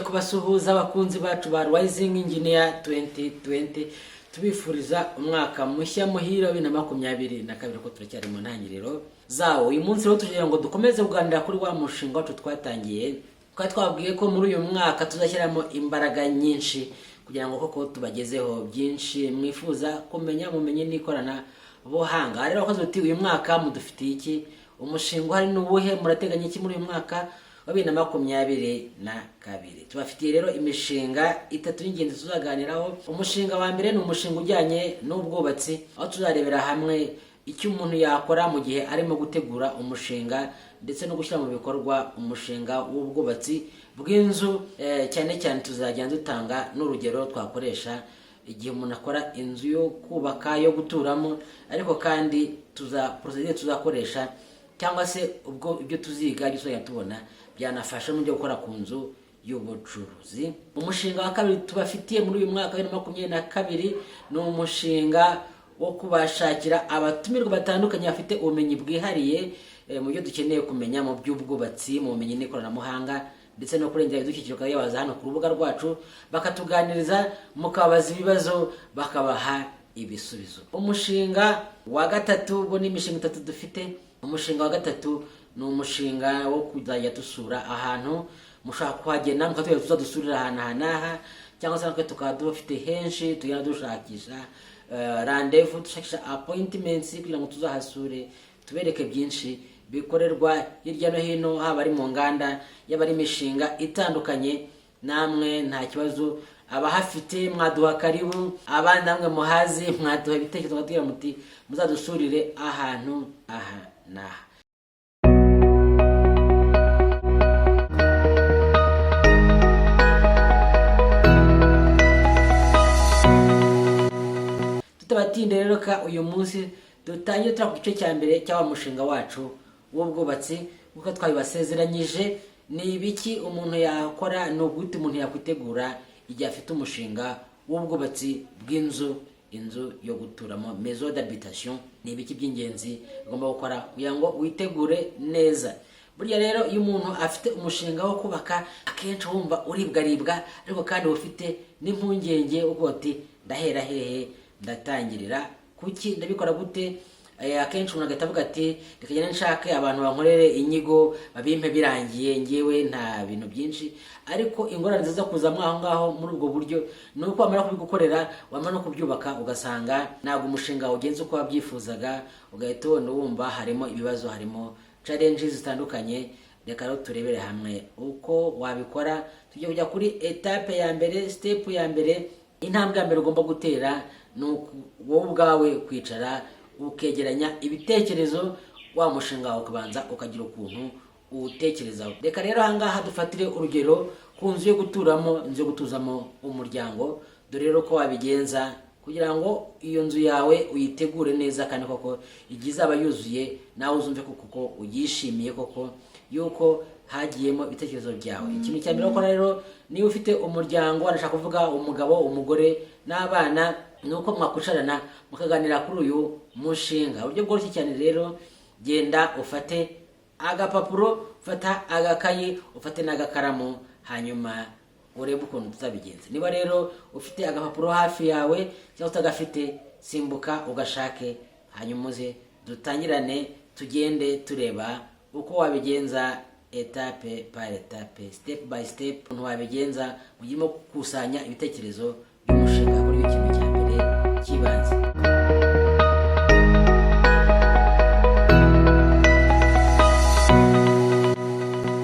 kubasuhuza abakunzi bacu ba Rising Engineer 2020 tubifuriza umwaka mushya muhira wa 2022 ko turacyari mu ntangiriro zawo. Uyu munsi rero tugira ngo dukomeze kuganira kuri wa mushinga wacu twatangiye, twabwiye ko muri uyu mwaka tuzashyiramo imbaraga nyinshi kugira ngo koko tubagezeho byinshi mwifuza kumenya, mumenye n'ikorana buhanga. Rero abakozi uti uyu mwaka mudufitiye iki, umushinga hari n'ubuhe, murateganya iki muri uyu mwaka wa 2022? Tubafitiye rero imishinga itatu y'ingenzi tuzaganiraho. Umushinga wa mbere ni umushinga ujyanye n'ubwubatsi, aho tuzarebera hamwe icyo umuntu yakora mu gihe arimo gutegura umushinga ndetse no gushyira mu bikorwa umushinga w'ubwubatsi bw'inzu. Cyane cyane tuzajya dutanga n'urugero twakoresha igihe umuntu akora inzu yo kubaka yo guturamo, ariko kandi tuzakoresha cyangwa se ubwo ibyo tuziga tuzajya tubona byanafasha mu byo gukora ku nzu y'ubucuruzi. Umushinga wa kabiri tubafitiye muri uyu mwaka wa 2022 ni umushinga wo kubashakira abatumirwa batandukanye bafite ubumenyi bwihariye mu byo dukeneye kumenya mu by'ubwubatsi, mu bumenyi n'ikoranabuhanga ndetse no kurengera ibidukikije. Yabaza hano ku rubuga rwacu bakatuganiriza, mukabaza ibibazo bakabaha ibisubizo. Umushinga wa gatatu bo ni imishinga itatu dufite. Umushinga wa gatatu ni umushinga wo kuzajya dusura ahantu mushaka kuhagenda mukatubwira tuzadusurira ahantu hanaha, cyangwa se natwe tukaba dufite henshi tugenda dushakisha rendezvous, dushakisha appointments kugira ngo tuzahasure tubereke byinshi bikorerwa hirya no hino, haba ari mu nganda, yaba ari imishinga itandukanye. Namwe nta kibazo, abahafite mwaduha karibu, abandi namwe muhazi mwaduha ibitekerezo mukatubwira muti muzadusurire ahantu aha naha. Tutabatinde rero ka uyu munsi dutangiye ku gice cya mbere cy'awa mushinga wacu w'ubwubatsi. Kuko twabibasezeranyije, ni ibiki umuntu yakora, no gute umuntu yakwitegura igihe afite umushinga w'ubwubatsi bw'inzu, inzu yo guturamo, maison d'habitation. Ni ibiki by'ingenzi ugomba gukora kugira ngo witegure neza. Burya rero iyo umuntu afite umushinga wo kubaka, akenshi wumva uribwaribwa, ariko kandi ufite n'impungenge uko ati ndahera hehe, ndatangirira kuki, ndabikora gute? Akenshi umuntu agatavuga ati reka njye nshake abantu bankorere inyigo babimpe birangiye, ngewe nta bintu byinshi. Ariko ingorane ziza kuzamo aho ngaho muri ubwo buryo ni uko wamara kubigukorera, wamara no kubyubaka ugasanga ntabwo umushinga ugenze uko wabyifuzaga, ugahita ubona wumva harimo ibibazo, harimo challenges zitandukanye. Reka rero turebere hamwe uko wabikora. Tujye kujya kuri etape ya mbere, step ya mbere. Intambwe ya mbere ugomba gutera ni wowe ubwawe kwicara ukegeranya ibitekerezo, wa mushinga wawe ukabanza ukagira ukuntu uwutekerezaho. Reka rero ahangaha dufatire urugero ku nzu yo guturamo, inzu yo gutuzamo umuryango. Dore rero ko wabigenza kugira ngo iyo nzu yawe uyitegure neza, kandi koko igihe izaba yuzuye nawe uzumve kuko uyishimiye koko yuko hagiyemo ibitekerezo byawe. Ikintu cya mbere ukora rero, niba ufite umuryango, wanashaka kuvuga umugabo, umugore n'abana, nuko mwakwicarana mukaganira kuri uyu mushinga. Uburyo bworoshye cyane rero, genda ufate agapapuro, ufata agakayi, ufate n'agakaramu, hanyuma urebe ukuntu tuzabigenza. Niba rero ufite agapapuro hafi yawe cyangwa utagafite, simbuka ugashake, hanyuma uze dutangirane tugende tureba uko wabigenza etape par etape, step by step, ukuntu wabigenza mugimo gukusanya ibitekerezo by'umushinga. Kuri ikintu cya mbere kibanze,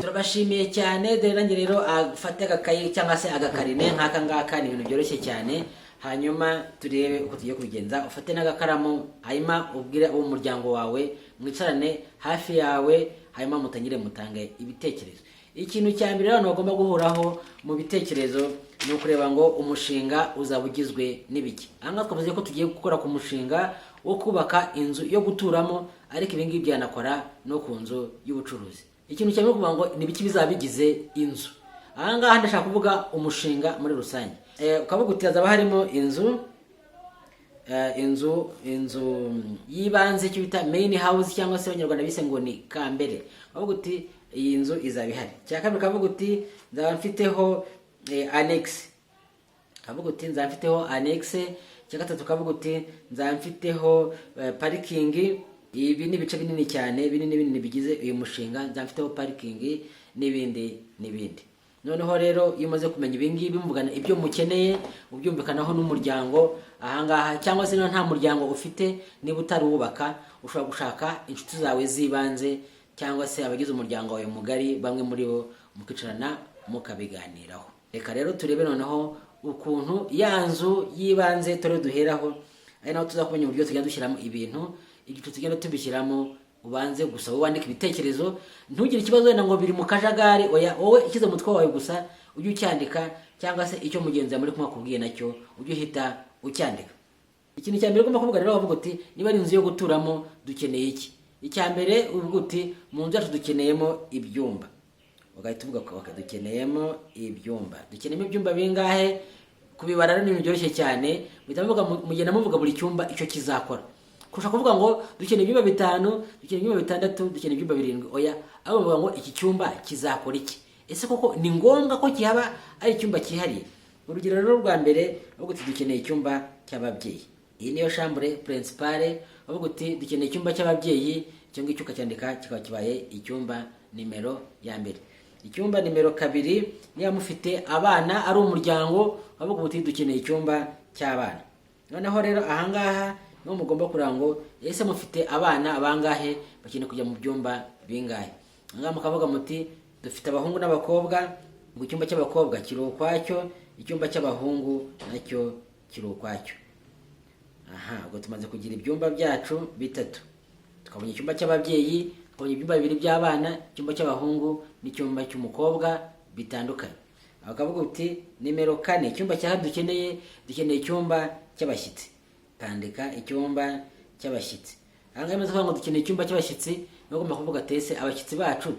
turabashimiye cyane. Dore nanjye rero afate agakayi cyangwa se agakarine nk'aka ngaka, ni ibintu byoroshye cyane. Hanyuma turebe uko tugiye kubigenza. Ufate n'agakaramu, hanyuma ubwire uwo muryango wawe mwicarane hafi yawe, hanyuma mutangire mutange ibitekerezo. Ikintu cya mbere rero bagomba guhuraho mu bitekerezo ni ukureba ngo umushinga uzaba ugizwe n'ibiki. Aha twavuze ko tugiye gukora ku mushinga wo kubaka inzu yo guturamo, ariko ibi ngibi byanakora no ku nzu y'ubucuruzi. Ikintu cya mbere kuvuga ngo ni ibiki bizaba bigize inzu. Aha ngaha ndashaka kuvuga umushinga muri rusange. Ukavuga uti hazaba harimo inzu yibanze, icyo bita main house, cyangwa se abanyarwanda bise ngo ni kambere. Ukavuga uti iyi nzu izaba ihari. Cya kabiri ukavuga uti nzaba mfiteho annex, kavuga uti nzamfiteho annex. Icya gatatu kavuga uti nzamfiteho parikingi. Ibi ni ibice binini cyane, binini bigize uyu mushinga, nzamfiteho parikingi n'ibindi n'ibindi. Noneho rero iyo umaze kumenya ibingibi muvugana ibyo mukeneye, ubyumvikanaho n'umuryango ahangaha, cyangwa se niba nta muryango ufite, niba utaruwubaka, ushobora gushaka inshuti zawe zibanze cyangwa se abagize umuryango wawe mugari, bamwe muri bo mukicarana mukabiganiraho. Reka rero turebe noneho ukuntu ya nzu yibanze tore duheraho, ari naho tuzakumenya uburyo tugenda dushyiramo ibintu, igice tugenda tubishyiramo. Ubanze gusa wandika ibitekerezo, ntugire ikibazo wenda ngo biri mu kajagari. Oya, wowe ikize umutwe wawe gusa ujye ucyandika, cyangwa se icyo mugenzi wawe muri kumwe akubwiye nacyo ujye uhita ucyandika. Ikintu cya mbere ugomba kuvuga rero, wavuga uti niba ari inzu yo guturamo dukeneye iki. Icya mbere uvuga uti mu nzu yacu dukeneyemo ibyumba. Ugahita uvuga ko dukeneyemo ibyumba. Dukeneyemo ibyumba bingahe? Kubibara rero ni ibintu byoroshye cyane, mugenda muvuga buri cyumba icyo kizakora. Kurusha kuvuga ngo dukeneye ibyumba 5, dukeneye ibyumba 6, dukeneye ibyumba 7. Oya, abo bavuga ngo iki cyumba kizakora iki. Ese koko ni ngombwa ko kihaba ari icyumba kihariye? Urugero rero rwa mbere, uvuga uti dukeneye icyumba cy'ababyeyi. Iyi niyo chambre principale. Uvuga uti dukeneye icyumba cy'ababyeyi, icyo ngicyo ukacyandika kikaba kibaye icyumba nimero ya mbere. Icyumba nimero 2, niba mufite abana ari umuryango, uvuga uti dukeneye icyumba cy'abana. Noneho rero ahangaha no mugomba kuranga ngo ese mufite abana bangahe bakeneye kujya mu byumba bingahe. Ngaha mukavuga muti dufite abahungu n'abakobwa, ngo icyumba cy'abakobwa kiri ukwacyo, icyumba cy'abahungu nacyo kiri ukwacyo. Ubwo tumaze kugira ibyumba byacu 3. Tukabonye icyumba cy'ababyeyi, tukabonye ibyumba 2 by'abana, icyumba cy'abahungu n'icyumba cy'umukobwa bitandukanye. Bakavuga uti nimero 4, icyumba cya dukeneye icyumba cy'abashyitsi. Kandika icyumba cy'abashyitsi. Ahangaha maze kuvuga ngo dukeneye icyumba cy'abashyitsi, no gomba kuvuga tese abashyitsi bacu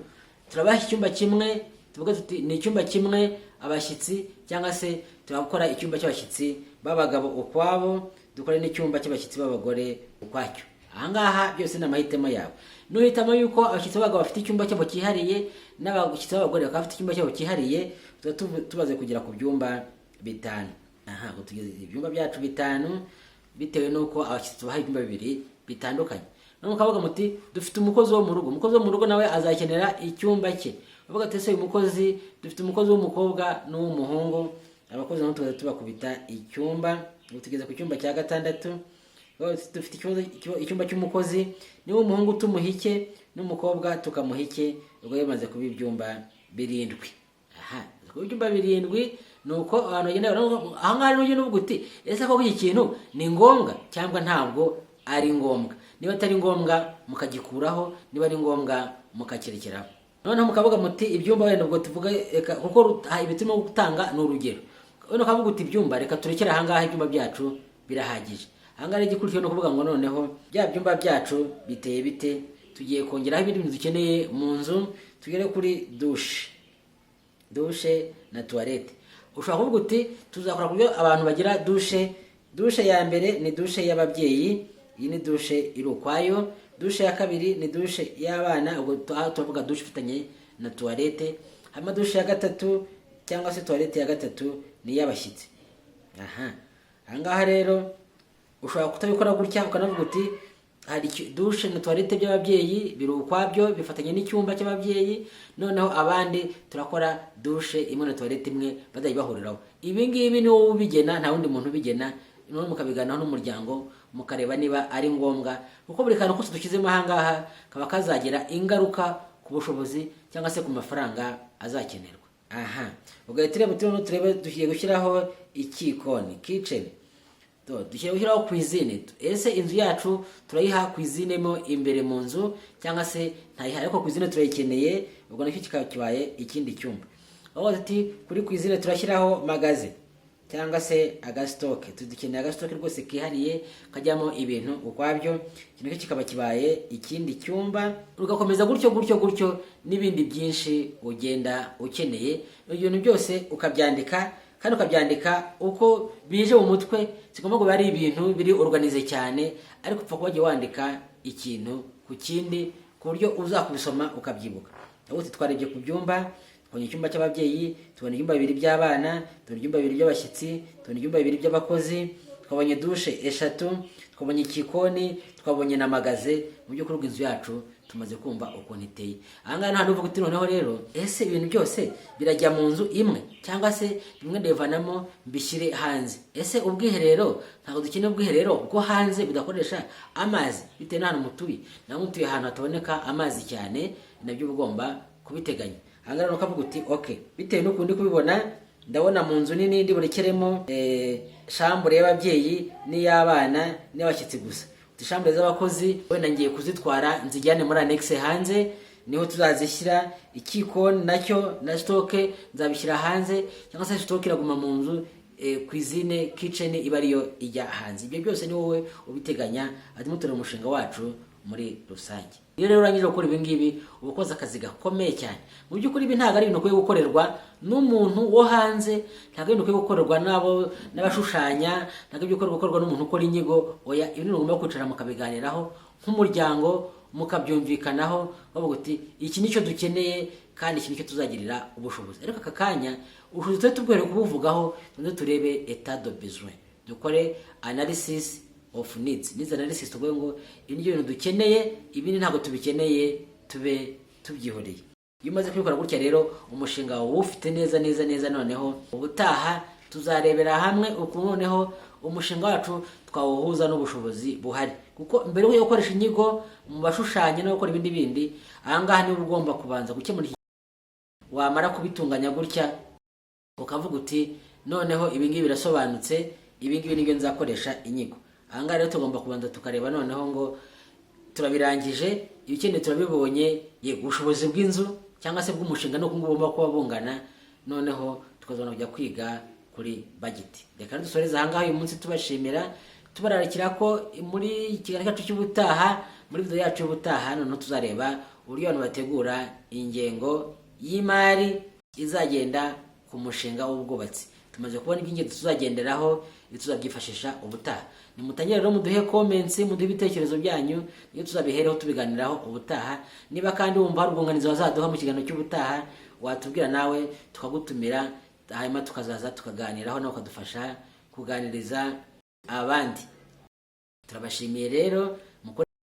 turabaha icyumba kimwe, tuvuga tuti ni icyumba kimwe abashyitsi, cyangwa se turakora icyumba cy'abashyitsi b'abagabo ukwabo, dukore n'icyumba cy'abashyitsi b'abagore ukwacyo. Ahangaha byose ni amahitamo yawe. Nuhitamo yuko abashyitsi b'abagabo bafite icyumba cyabo cyihariye, n'abashyitsi b'abagore bakaba bafite icyumba cyabo cyihariye, tubaze kugera ku byumba 5. Ngo tugeze ibyumba byacu 5 bitewe nuko abashyitsi bahaye ibyumba 2 bitandukanye. None mukavuga muti dufite umukozi wo mu rugo. Umukozi wo mu rugo nawe azakenera icyumba cye. Bavuga ati ese uyu mukozi, dufite umukozi w'umukobwa n'uw'umuhungu. Abakozi nabo tubaza tubakubita icyumba. Ubu tugeze ku cyumba cya 6. Dufite icyumba cy'umukozi niwo umuhungu tumuhike, n'umukobwa tukamuhike. Ubwo bimaze kuba ibyumba 7. Ku byumba 7 nuko abantu bagenda ahangaha rero ugenda uvuga uti ese koko iki kintu ni ngombwa cyangwa ntabwo ari ngombwa. Niba atari ngombwa mukagikuraho, niba ari ngombwa mukakirekeraho. Noneho mukavuga muti ibyumba wenda ubwo tuvuga kuko ibitimo gutanga ni urugero. None ukavuga uti ibyumba reka turekere ahangaha, ibyumba byacu birahagije. Ahangaha igikurikiyeho no kuvuga ngo noneho bya byumba byacu biteye bite, tugiye kongeraho ibindi bintu dukeneye mu nzu. Tugere kuri dushe na toilette. Ushobora kuvuga uti tuzakora kubyo abantu bagira dushe. Dushe ya mbere ni dushe y'ababyeyi, iyi ni dushe iri ukwayo. Dushe ya kabiri ni dushe y'abana, ubwo turavuga dushe ifitanye na toilette. Hama dushe ya 3 cyangwa se toilette ya 3 ni y'abashyitsi. Ahangaha rero ushobora kutabikora gutya, ukanavuga uti hari dushe na toilette by'ababyeyi biri ukwabyo bifatanye n'icyumba cy'ababyeyi, noneho abandi turakora dushe imwe na toilette imwe bazajya bahuriraho. Ibi ngibi ni wowe ubigena, nta wundi muntu ubigena. None mukabiganaho n'umuryango mukareba niba ari ngombwa, kuko buri kantu kose dushyizemo ahangaha kaba kazagira ingaruka ku bushobozi cyangwa se ku mafaranga azakenerwa. Ugahita ureba turebe dugiye gushyiraho ikikoni, kitchen. Dushyiye gushyiraho cuisine. Ese inzu yacu turayiha cuisine mo imbere mu nzu cyangwa se ntayiha, ariko cuisine turayikeneye, ubwo nacyo kikaba kibaye ikindi cyumba. Aho ati kuri cuisine turashyiraho magaze cyangwa se agastoke. Dukeneye agastoke rwose kihariye kajyamo ibintu ukwabyo, kino kikaba kibaye ikindi cyumba. Ugakomeza gutyo n'ibindi byinshi ugenda ukeneye. Ibintu byose ukabyandika, kandi ukabyandika uko bije mu mutwe. Sigomba kuba ari ibintu biri organize cyane, ariko upfa kuba wandika ikintu ku kindi ku buryo uzakubisoma ukabyibuka. Aho twarebye ku byumba, twabonye icyumba cy'ababyeyi, tubona ibyumba 2 by'abana, tubona ibyumba 2 by'abashyitsi, tubona ibyumba 2 by'abakozi, twabonye dushe 3, twabonye ikikoni, twabonye na magaze. Mu by'ukuri inzu yacu tumaze kumva ukuntu iteye. Ahangaha nta nuvuga uti noneho rero ese ibintu byose birajya mu nzu imwe cyangwa se bimwe ndevanamo mbishyire hanze. Ese ubwiherero ntabwo dukeneye ubwiherero bwo hanze budakoresha amazi bitewe n'ahantu mutuye. Naho mutuye ahantu hataboneka amazi cyane, nabyo ugomba kubiteganya. Ahangaha ukavuga uti okay, bitewe n'ukundi kubibona ndabona mu nzu nini ndi burekeremo shambure y'ababyeyi n'iy'abana n'abashyitsi gusa. Shambure z'abakozi wenda ngiye kuzitwara nzijyane muri annexe hanze, niho tuzazishyira. Ikikoni nacyo na stoke nzabishyira hanze, cyangwa se stoke iraguma mu nzu, cuisine kitchen iba ariyo ijya hanze. Ibyo byose ni wowe ubiteganya, adimutore umushinga wacu muri rusange. Iyo rero urangije gukora ibi ngibi uba ukoze akazi gakomeye cyane. Mu by'ukuri ibi ntabwo ari ibintu ukwiye gukorerwa n'umuntu wo hanze, ntabwo ari ibintu ukwiye gukorerwa n'abashushanya, ntabwo ibyo ukwiye gukorerwa n'umuntu ukora inyigo. Oya, ibi ni ugomba kwicara mukabiganiraho nk'umuryango, mukabyumvikanaho, bavuga uti iki nicyo dukeneye kandi iki nicyo tuzagirira ubushobozi. Ariko aka kanya ubushobozi tubwere kubuvugaho, tuze turebe état de besoin, dukore analysis of needs. Needs analysis tuvuge ngo ibi bintu dukeneye, ibindi ntabwo tubikeneye, tube tubyihoreye. Iyo umaze kubikora gutya rero umushinga wawe ufite neza, noneho ubutaha tuzarebera hamwe ukuntu noneho umushinga wacu twawuhuza n'ubushobozi buhari. Kuko mbere yo gukoresha inyigo mu bashushanya no gukora ibindi bindi, ahangaha niba ugomba kubanza gukemura iki. Wamara kubitunganya gutya ukavuga uti noneho ibi ngibi birasobanutse, ibi ngibi nibyo nzakoresha inyigo. Ahangaha rero tugomba kubanza tukareba noneho ngo turabirangije, ibikene turabibonye, yego ubushobozi bw'inzu cyangwa se bw'umushinga no kungomba kuba bungana, noneho tukazona kujya kwiga kuri budget. Reka dusoreza ahangaha uyu munsi tubashimira, tubararikira ko muri ikiganiro cyacu cy'ubutaha, muri video yacu y'ubutaha noneho tuzareba uburyo abantu bategura ingengo y'imari izagenda ku mushinga w'ubwubatsi. Tumaze kubona iby'ingenzi tuzagenderaho, tuzabyifashisha ubutaha. Nimutangire rero muduhe comments, muduhe ibitekerezo byanyu, niyo tuzabihereho tubiganiraho ubutaha. Niba kandi wumva hari ubwunganizi wazaduha mu kiganiro cy'ubutaha, watubwira nawe tukagutumira, hanyuma tukazaza tukaganiraho nawe ukadufasha kuganiriza abandi. Turabashimiye rero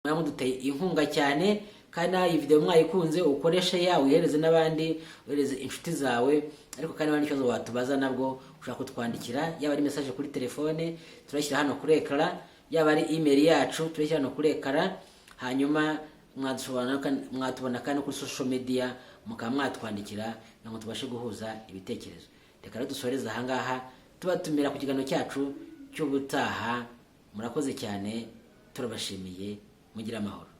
muduteye inkunga cyane, kandi iyi video mwayikunze ukoreshe ya uhereze n'abandi, uhereze inshuti zawe. Ariko kandi wandi cyo watubaza nabwo ushaka kutwandikira, yaba ari message kuri telefone turashyira hano kuri ekara, yaba ari email yacu turashyira hano kuri ekara. Hanyuma mwatubona kandi kuri social media mukamwatwandikira ngo tubashe guhuza ibitekerezo. Reka rero dusoreza ahangaha tubatumira ku kiganiro cyacu cy'ubutaha. Murakoze cyane, turabashimiye, mugira amahoro.